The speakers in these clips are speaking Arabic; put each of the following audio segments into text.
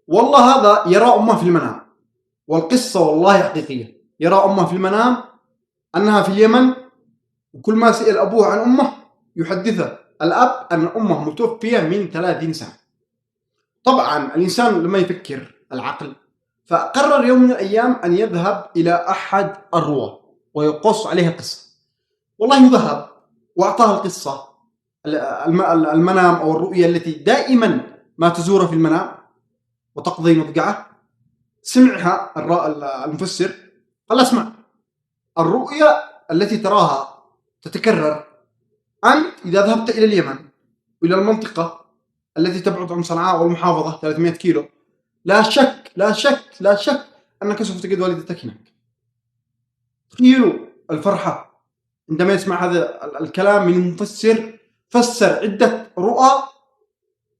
والله هذا يرى أمه في المنام، والقصة والله حقيقية. يرى أمه في المنام أنها في اليمن، وكل ما سأل أبوه عن أمه يحدثه الأب أن أمه متوفية من 30 سنة. طبعا الإنسان لما يفكر العقل، فقرر يوم من الأيام أن يذهب إلى أحد الرواة ويقص عليه القصة. والله ذهب وأعطاه القصة، المنام أو الرؤية التي دائما ما تزوره في المنام وتقضي مضجعه. سمعها المفسر، قال اسمع، الرؤيا التي تراها تتكرر، أنت إذا ذهبت إلى اليمن وإلى المنطقة التي تبعد عن صنعاء والمحافظة 300 كيلو، لا شك لا شك لا شك أنك سوف تجد والدتك هناك. تخيلوا الفرحة عندما يسمع هذا الكلام من مفسر فسر عدة رؤى،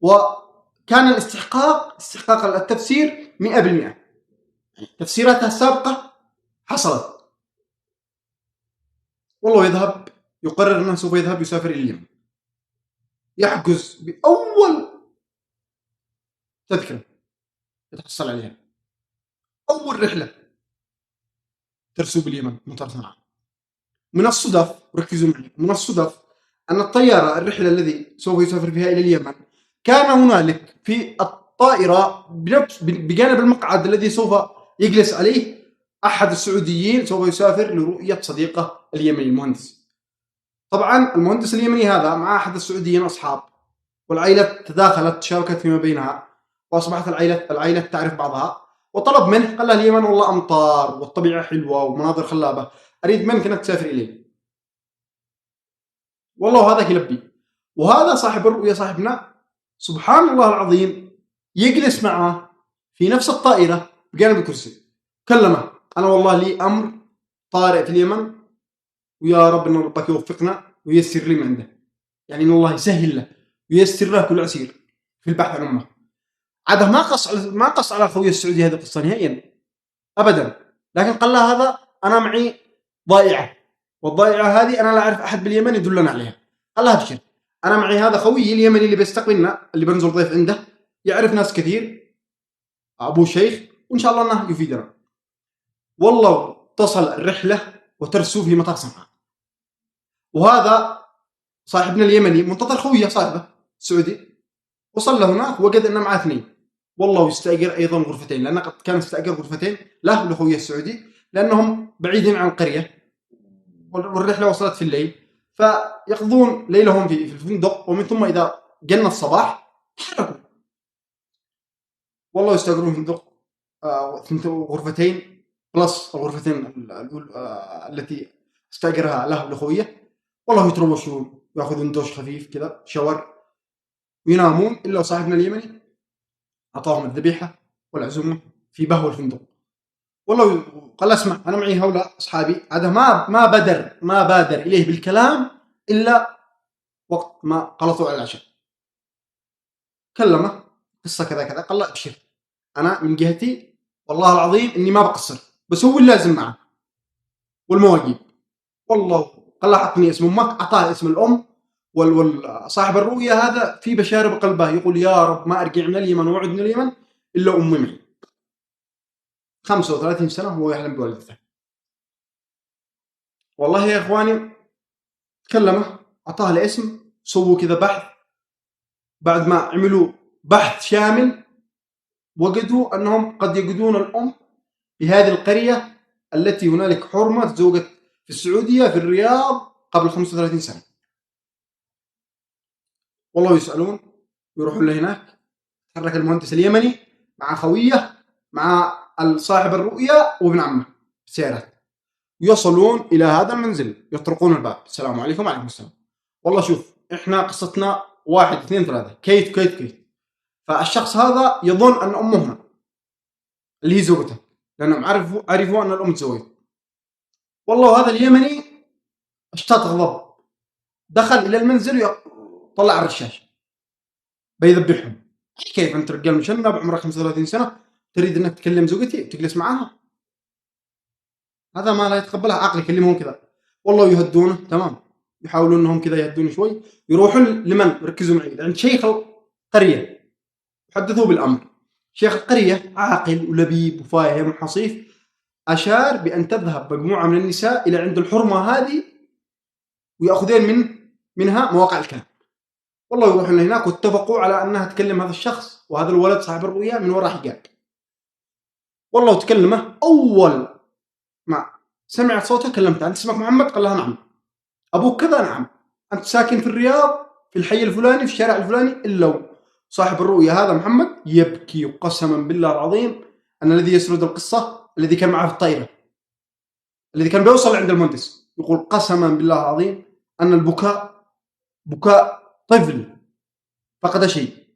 وكان استحقاق التفسير 100%. تفسيراتها السابقة حصلت. والله يذهب، يقرر أنه سوف يذهب يسافر إلى اليمن، يحجز بأول تذكرة يتحصل عليها، أول رحلة ترسو باليمن مطار صنعاء. من الصدف، ركزوا معي، من الصدف أن الطيارة الرحلة الذي سوف يسافر فيها إلى اليمن كان هنالك في الطائرة بجانب المقعد الذي سوف يجلس عليه أحد السعوديين سوف يسافر لرؤية صديقه اليمني المهندس. طبعا المهندس اليمني هذا مع أحد السعوديين أصحاب، والعائلة تداخلت، تشاركت فيما بينها، وأصبحت العائلة تعرف بعضها. وطلب منه، قال له اليمن والله أمطار والطبيعة حلوة ومناظر خلابة، أريد منك أنك تسافر إليه. والله هذا يلبي. وهذا صاحب الرؤية صاحبنا سبحان الله العظيم يجلس معه في نفس الطائرة بجانب الكرسي، كلمه، أنا والله لي أمر طارئ في اليمن، ويا رب إن ربك يوفقنا وييسر لي من عنده، يعني إن الله يسهل له وييسر له كل عسير في البحث عن أمه. عاده ما قص على خويه السعودي هذه القصة نهائيا أبدا، لكن قال له هذا أنا معي ضائعة، والضائعة هذه أنا لا أعرف أحد باليمن يدلنا عليها. قال له ابشر، أنا معي هذا خوي اليمني اللي بيستقبلنا، اللي بنزل ضيف عنده، يعرف ناس كثير، أبو شيخ، وإن شاء الله أنه يفيدنا. والله تصل الرحلة وترسو في مطار صنعاء، وهذا صاحبنا اليمني منتظر خويه صاحبه السعودي، وصل هناك وجد أنه معه 2. والله يستأجر أيضا غرفتين، لأنه قد كان يستأجر غرفتين له ولخويه السعودي، لأنهم بعيدين عن القرية والرحلة وصلت في الليل، فيقضون ليلهم في الفندق، ومن ثم إذا جن الصباح تحركوا. والله يستأجرون فندق غرفتين بلس الغرفتين التي استأجرها له ولخويه. والله يتروشون ويأخذون دوش خفيف كذا، شاور، وينامون، إلا صاحبنا اليمني أعطاهم الذبيحة والعزومة في بهو الفندق. والله قال اسمع، أنا معي هؤلاء أصحابي، هذا ما بادر إليه بالكلام إلا وقت ما قلطوا على العشاء. كلمه، قصة كذا كذا، قال لا أبشر، أنا من جهتي والله العظيم إني ما بقصر، بس هو اللازم معه والمواجيب. والله قال له أعطني اسم أمك، أعطاه اسم الأم. والصاحب الرؤية هذا في بشارة بقلبه، يقول يا رب ما أرجع من اليمن وأعد من اليمن إلا أمي معي. 35 سنة هو يحلم بوالدته. والله يا إخواني كلمه، أعطاه الاسم، سووا كذا بحث. بعد ما عملوا بحث شامل وجدوا أنهم قد يجدون الأم بهذه القرية التي هنالك حرمة تزوجت في السعودية في الرياض قبل 35 سنة. والله يسألون ويروحون لهناك. تحرك المهندس اليمني مع خويه مع صاحب الرؤية وابن عمه بسيارات، يصلون إلى هذا المنزل، يطرقون الباب، السلام عليكم. وعليكم السلام. والله شوف، إحنا قصتنا 1 2 3 كيت. فالشخص هذا يظن أن أمه هنا اللي هي زوجته، لأنهم عرفوا أن الأم تزوجت. والله هذا اليمني اشتاط غضب، دخل إلى المنزل وطلع الرشاش بيذبحهم. كيف أنت رجال مشنب عمرك 35 سنة تريد أنك تكلم زوجتي وتجلس معها؟ هذا ما لا يتقبله عقل. يكلمهم كذا، والله يهدونه تمام، يحاولون أنهم كذا يهدون شوي، يروحون لمن؟ ركزوا معي، عند شيخ القرية، يحدثوه بالأمر. شيخ القرية عاقل ولبيب وفاهم وحصيف، أشار بأن تذهب مجموعة من النساء إلى عند الحرمة هذه ويأخذين منها مواقع الكلام. والله يروحون هناك واتفقوا على أنها تكلم هذا الشخص وهذا الولد صاحب الرؤيا من وراء حجاب. والله تكلمه، أول ما سمعت صوته كلمته: أنت اسمك محمد؟ قال لها نعم. أبوك كذا؟ نعم. أنت ساكن في الرياض في الحي الفلاني في الشارع الفلاني؟ إلا صاحب الرؤيا هذا محمد يبكي قسما بالله العظيم أن الذي يسرد القصة الذي كان معه في الطائرة الذي كان بيوصل عند المهندس، يقول قسما بالله العظيم أن البكاء بكاء طفل فقد شيء.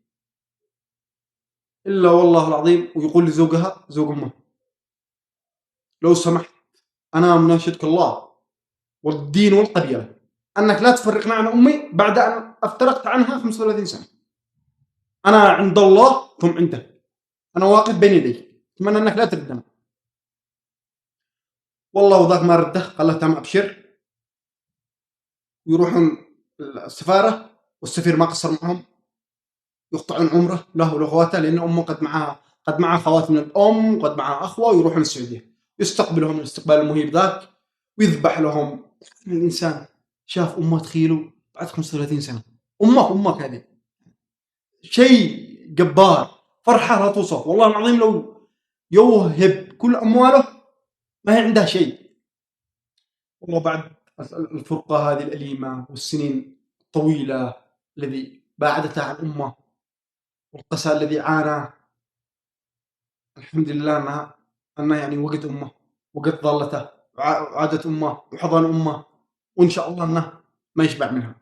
إلا والله العظيم. ويقول لزوجها، زوج أمه: لو سمحت أنا مناشدك الله والدين والقبيلة أنك لا تفرقنا عن أمي بعد أن افترقت عنها 35 سنة. أنا عند الله ثم عندك، أنا واقف بين يديك، أتمنى أنك لا تردنا. والله وذاك ما رده، قال له تمام أبشر. ويروحون السفارة والسفير ما قصر معهم، يقطعون عمره له ولأخواته، لأن أمه قد معها خوات من الأم وقد معها أخوة، ويروحون السعودية يستقبلهم الاستقبال المهيب ذاك ويذبح لهم. الإنسان شاف أمه تخيله بعد 35 سنة، أمك هذه شيء جبار، فرحة لا توصف. والله العظيم لو يوهب كل أمواله ما هي عندها شيء. والله بعد الفرقة هذه الأليمة والسنين الطويلة الذي باعدته عن أمه والقسى الذي عاناه، الحمد لله أنها يعني وقت أمه، وقت ظلته، وعادت أمه وحضن أمه، وإن شاء الله أنه ما يشبع منها.